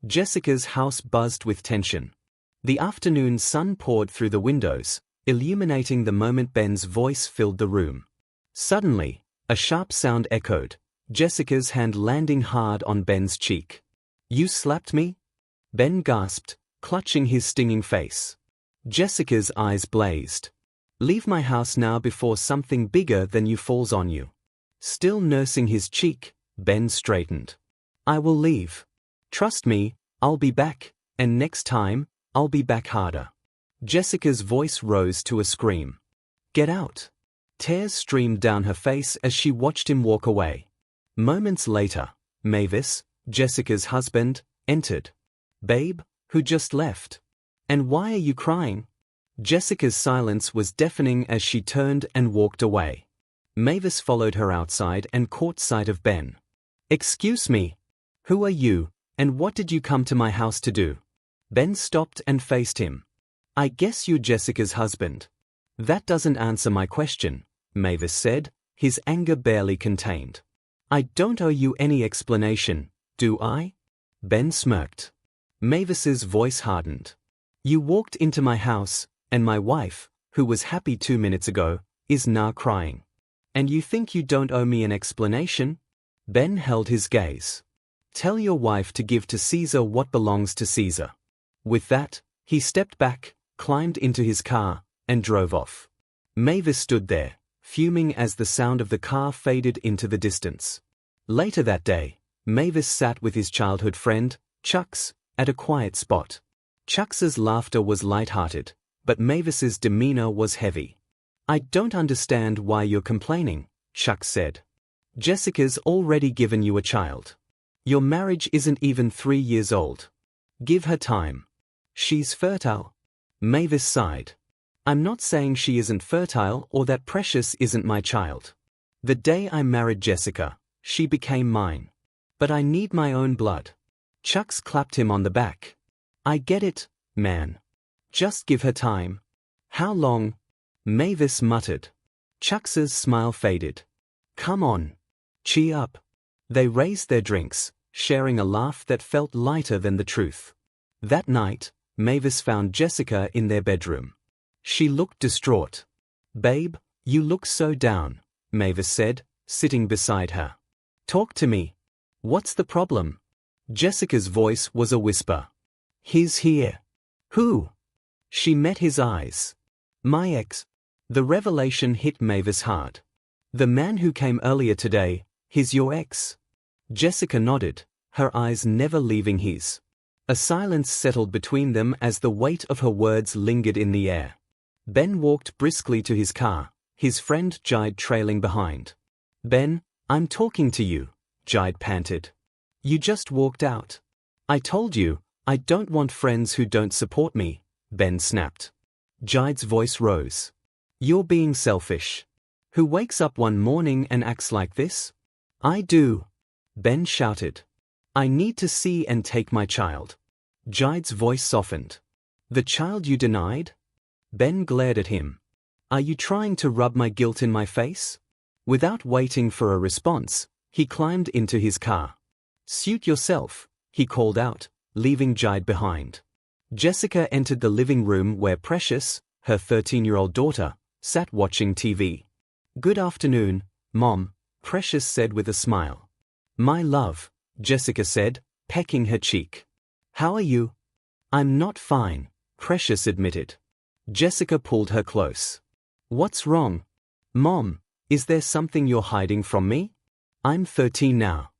Jessica's house buzzed with tension. The afternoon sun poured through the windows, illuminating the moment Ben's voice filled the room. Suddenly, a sharp sound echoed, Jessica's hand landing hard on Ben's cheek. "You slapped me?" Ben gasped, clutching his stinging face. Jessica's eyes blazed. "Leave my house now before something bigger than you falls on you." Still nursing his cheek, Ben straightened. "I will leave. Trust me, I'll be back, and next time, I'll be back harder." Jessica's voice rose to a scream. "Get out." Tears streamed down her face as she watched him walk away. Moments later, Mavis, Jessica's husband, entered. "Babe, who just left? And why are you crying?" Jessica's silence was deafening as she turned and walked away. Mavis followed her outside and caught sight of Ben. "Excuse me. Who are you, and what did you come to my house to do?" Ben stopped and faced him. "I guess you're Jessica's husband." "That doesn't answer my question," Mavis said, his anger barely contained. "I don't owe you any explanation, do I?" Ben smirked. Mavis's voice hardened. "You walked into my house, and my wife, who was happy 2 minutes ago, is now crying. And you think you don't owe me an explanation?" Ben held his gaze. "Tell your wife to give to Caesar what belongs to Caesar." With that, he stepped back, climbed into his car, and drove off. Mavis stood there, fuming as the sound of the car faded into the distance. Later that day, Mavis sat with his childhood friend, Chucks, at a quiet spot. Chucks's laughter was light-hearted, but Mavis's demeanor was heavy. "I don't understand why you're complaining," Chucks said. "Jessica's already given you a child. Your marriage isn't even 3 years old. Give her time. She's fertile." Mavis sighed. "I'm not saying she isn't fertile or that Precious isn't my child. The day I married Jessica, she became mine. But I need my own blood." Chucks clapped him on the back. "I get it, man. Just give her time." "How long?" Mavis muttered. Chucks's smile faded. "Come on. Cheer up." They raised their drinks, sharing a laugh that felt lighter than the truth. That night, Mavis found Jessica in their bedroom. She looked distraught. "Babe, you look so down," Mavis said, sitting beside her. "Talk to me. What's the problem?" Jessica's voice was a whisper. "He's here." "Who?" She met his eyes. "My ex." The revelation hit Mavis hard. "The man who came earlier today, he's your ex?" Jessica nodded, her eyes never leaving his. A silence settled between them as the weight of her words lingered in the air. Ben walked briskly to his car, his friend Jide trailing behind. "Ben, I'm talking to you," Jide panted. "You just walked out." "I told you, I don't want friends who don't support me," Ben snapped. Jide's voice rose. "You're being selfish. Who wakes up one morning and acts like this?" "I do," Ben shouted. "I need to see and take my child." Jide's voice softened. "The child you denied?" Ben glared at him. "Are you trying to rub my guilt in my face?" Without waiting for a response, he climbed into his car. "Suit yourself," he called out, leaving Jide behind. Jessica entered the living room where Precious, her 13-year-old daughter, sat watching TV. "Good afternoon, Mom," Precious said with a smile. "My love," Jessica said, pecking her cheek. "How are you?" "I'm not fine," Precious admitted. Jessica pulled her close. "What's wrong?" "Mom, is there something you're hiding from me? I'm 13 now.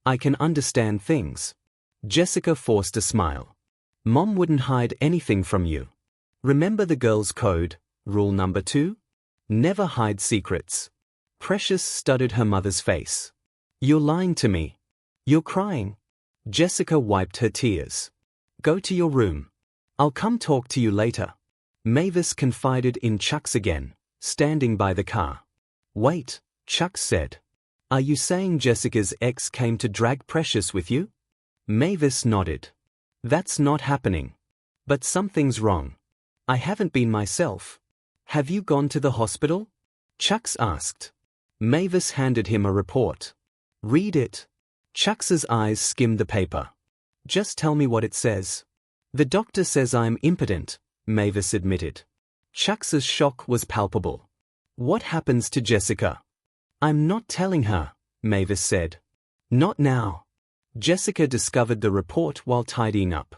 I can understand things." Jessica forced a smile. "Mom wouldn't hide anything from you. Remember the girls' code, rule number 2? Never hide secrets." Precious studied her mother's face. "You're lying to me. You're crying." Jessica wiped her tears. "Go to your room. I'll come talk to you later." Mavis confided in Chucks again, standing by the car. "Wait," Chucks said. "Are you saying Jessica's ex came to drag Precious with you?" Mavis nodded. "That's not happening. But something's wrong. I haven't been myself." "Have you gone to the hospital?" Chucks asked. Mavis handed him a report. "Read it." Chucks's eyes skimmed the paper. Just tell me what it says. The doctor says I'm impotent, Mavis admitted. Chuck's shock was palpable. What happens to Jessica? I'm not telling her, Mavis said. Not now. Jessica discovered the report while tidying up.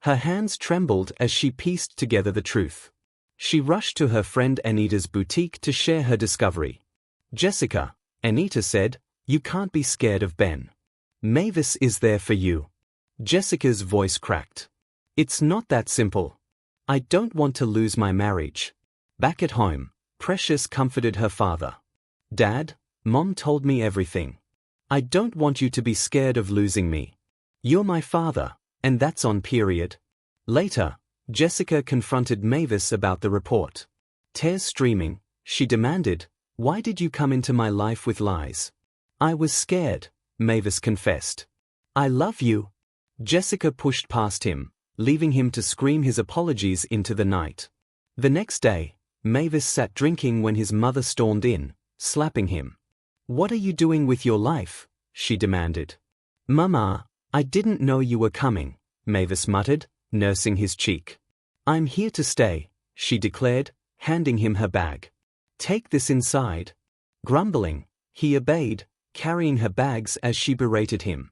Her hands trembled as she pieced together the truth. She rushed to her friend Anita's boutique to share her discovery. Jessica, Anita said, you can't be scared of Ben. Mavis is there for you. Jessica's voice cracked. It's not that simple. I don't want to lose my marriage. Back at home, Precious comforted her father. Dad, Mom told me everything. I don't want you to be scared of losing me. You're my father, and that's on period. Later, Jessica confronted Mavis about the report. Tears streaming, she demanded, why did you come into my life with lies? I was scared, Mavis confessed. I love you. Jessica pushed past him, leaving him to scream his apologies into the night. The next day, Mavis sat drinking when his mother stormed in, slapping him. What are you doing with your life? She demanded. Mama, I didn't know you were coming, Mavis muttered, nursing his cheek. I'm here to stay, she declared, handing him her bag. Take this inside. Grumbling, he obeyed, carrying her bags as she berated him.